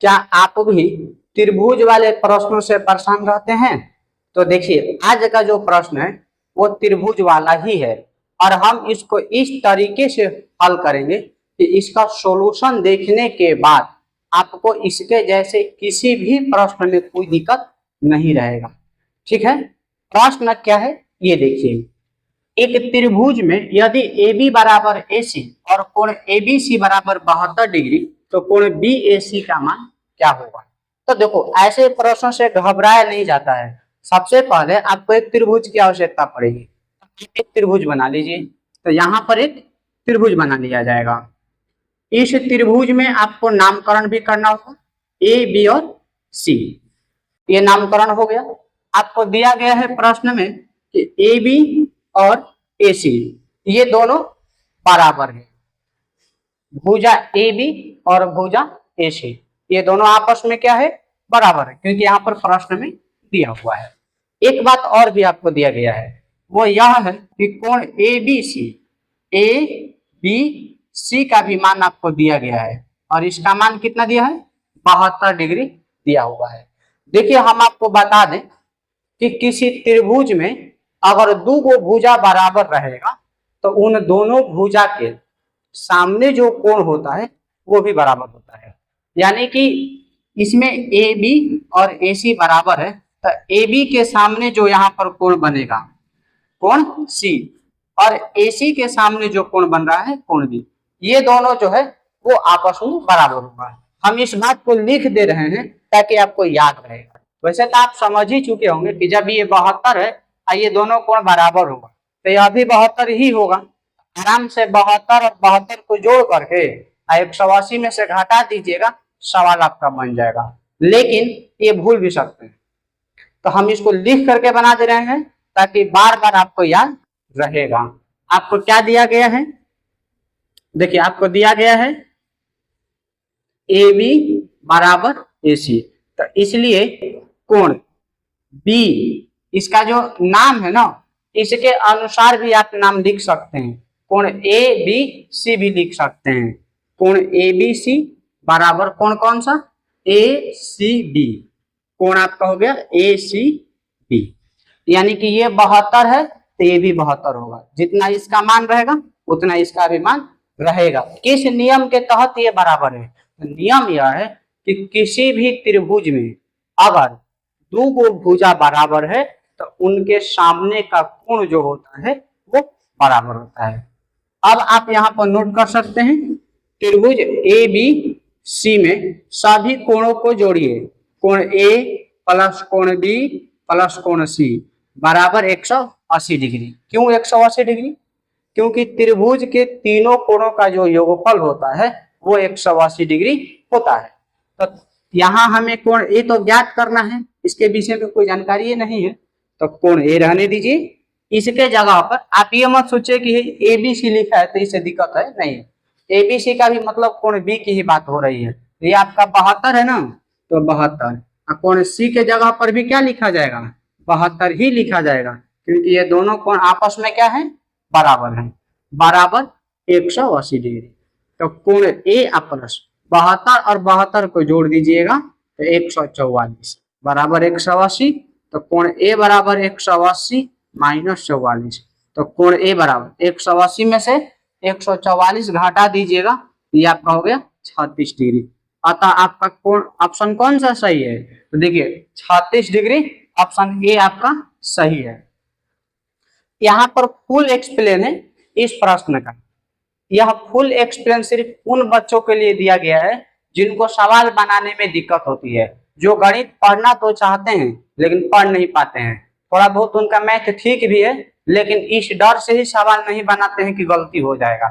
क्या आप भी त्रिभुज वाले प्रश्नों से परेशान रहते हैं? तो देखिए, आज का जो प्रश्न है वो त्रिभुज वाला ही है और हम इसको इस तरीके से हल करेंगे कि इसका सॉल्यूशन देखने के बाद आपको इसके जैसे किसी भी प्रश्न में कोई दिक्कत नहीं रहेगा। ठीक है, प्रश्न क्या है ये देखिए। एक त्रिभुज में यदि AB बराबर AC और कोण ABC बराबर 72 डिग्री तो कोण BAC का मान क्या होगा? तो देखो, ऐसे प्रश्नों से घबराया नहीं जाता है। सबसे पहले आपको एक त्रिभुज की आवश्यकता पड़ेगी। एक त्रिभुज बना लीजिए। तो यहाँ पर एक त्रिभुज बना लिया जाएगा। इस त्रिभुज में आपको नामकरण भी करना होगा, A, B और C। ये नामकरण हो गया। आपको दिया गया है प्रश्न में कि AB और AC ये दोनों बराबर है। भुजा AB और भुजा AC ये दोनों आपस में क्या है? बराबर है, क्योंकि यहाँ पर प्रश्न में दिया हुआ है। एक बात और भी आपको दिया गया है, वो यह है कि कोण ABC का भी मान आपको दिया गया है और इसका मान कितना दिया है? 72 डिग्री दिया हुआ है। देखिए, हम आपको बता दें कि किसी त्रिभुज में अगर दो गो भुजा बराबर रहेगा तो उन दोनों भुजा के सामने जो कोण होता है वो भी बराबर होता है। यानी कि इसमें AB और AC बराबर है तो AB के सामने जो यहाँ पर कोण बनेगा कोण C और AC के सामने जो कोण बन रहा है कोण B, ये दोनों जो है वो आपस में बराबर होगा। हम इस बात को लिख दे रहे हैं ताकि आपको याद रहेगा। वैसे तो आप समझ ही चुके होंगे कि जब ये 72 है और ये दोनों कोण बराबर होगा तो यह भी 72 ही होगा। आराम से 72 और 72 को जोड़ करके 180 में से घटा दीजिएगा, सवाल आपका बन जाएगा। लेकिन ये भूल भी सकते हैं, तो हम इसको लिख करके बना दे रहे हैं ताकि बार बार आपको याद रहेगा। आपको क्या दिया गया है? देखिए, आपको दिया गया है AB बराबर AC, तो इसलिए कोण B, इसका जो नाम है ना इसके अनुसार भी आप नाम लिख सकते हैं। कोण ABC भी लिख सकते हैं। कोण ABC बराबर कोण कौन सा? ACB। कोण आपका हो गया ACB। यानी कि ये 72 है तो ये भी 72 होगा। जितना इसका मान रहेगा उतना इसका भी मान रहेगा। किस नियम के तहत ये बराबर है? तो नियम यह है कि किसी भी त्रिभुज में अगर दो गो भुजा बराबर है तो उनके सामने का कोण जो होता है वो बराबर होता है। अब आप यहाँ पर नोट कर सकते हैं, त्रिभुज ABC में सभी कोणों को जोड़िए। कोण A प्लस कोण B प्लस कोण C बराबर 180 डिग्री। क्यों 180 डिग्री? क्योंकि त्रिभुज के तीनों कोणों का जो योगफल होता है वो 180 डिग्री होता है। तो यहाँ हमें कोण A तो ज्ञात करना है, इसके विषय में कोई जानकारी नहीं है, तो कोण A रहने दीजिए। इसके जगह पर आप ये मत सोचिए कि ABC लिखा है तो इससे दिक्कत है, नहीं। ABC का भी मतलब कोण B की ही बात हो रही है। ये आपका 72 है ना, तो 72। कोण C के जगह पर भी क्या लिखा जाएगा? 72 ही लिखा जाएगा, क्योंकि ये दोनों कोण आपस में क्या है? बराबर है, बराबर 180 डिग्री। तो कोण A प्लस 72 और 72 को जोड़ दीजिएगा तो 144 बराबर 180। तो कोण A बराबर 180 माइनस 44, तो कोण A बराबर 180 में से 144 घटा दीजिएगा, ये आपका हो गया 36 डिग्री। अतः आपका कोण ऑप्शन कौन सा सही है? तो देखिए 36 डिग्री ऑप्शन ए आपका सही है। यहाँ पर फुल एक्सप्लेन है इस प्रश्न का। यह फुल एक्सप्लेन सिर्फ उन बच्चों के लिए दिया गया है जिनको सवाल बनाने में दिक्कत होती है, जो गणित पढ़ना तो चाहते हैं लेकिन पढ़ नहीं पाते हैं। थोड़ा बहुत उनका मैथ ठीक भी है लेकिन इस डर से ही सवाल नहीं बनाते हैं कि गलती हो जाएगा।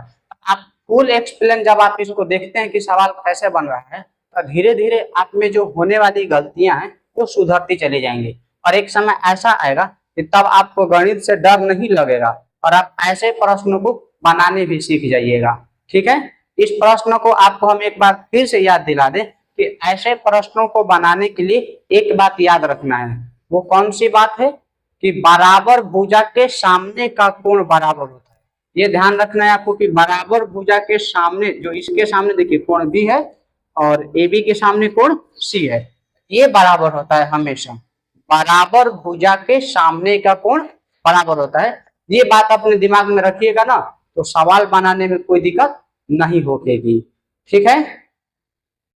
आप फुल एक्सप्लेन जब आप इसको देखते हैं कि सवाल कैसे बन रहा है तो धीरे धीरे आप में जो होने वाली गलतियां हैं वो सुधरती चली जाएंगी और एक समय ऐसा आएगा कि तब आपको गणित से डर नहीं लगेगा और आप ऐसे प्रश्नों को बनाने भी सीख जाइएगा। ठीक है, इस प्रश्न को आपको हम एक बार फिर से याद दिला दें कि ऐसे प्रश्नों को बनाने के लिए एक बात याद रखना है। वो कौन सी बात है? कि बराबर भुजा के सामने का कोण बराबर होता है। ये ध्यान रखना है आपको कि बराबर भुजा के सामने, जो इसके सामने देखिए कोण B है और ए बी के सामने कोण सी है, ये बराबर होता है हमेशा, बराबर भुजा के सामने का कोण बराबर होता है। ये बात अपने दिमाग में रखिएगा ना, तो सवाल बनाने में कोई दिक्कत नहीं होगी। ठीक है।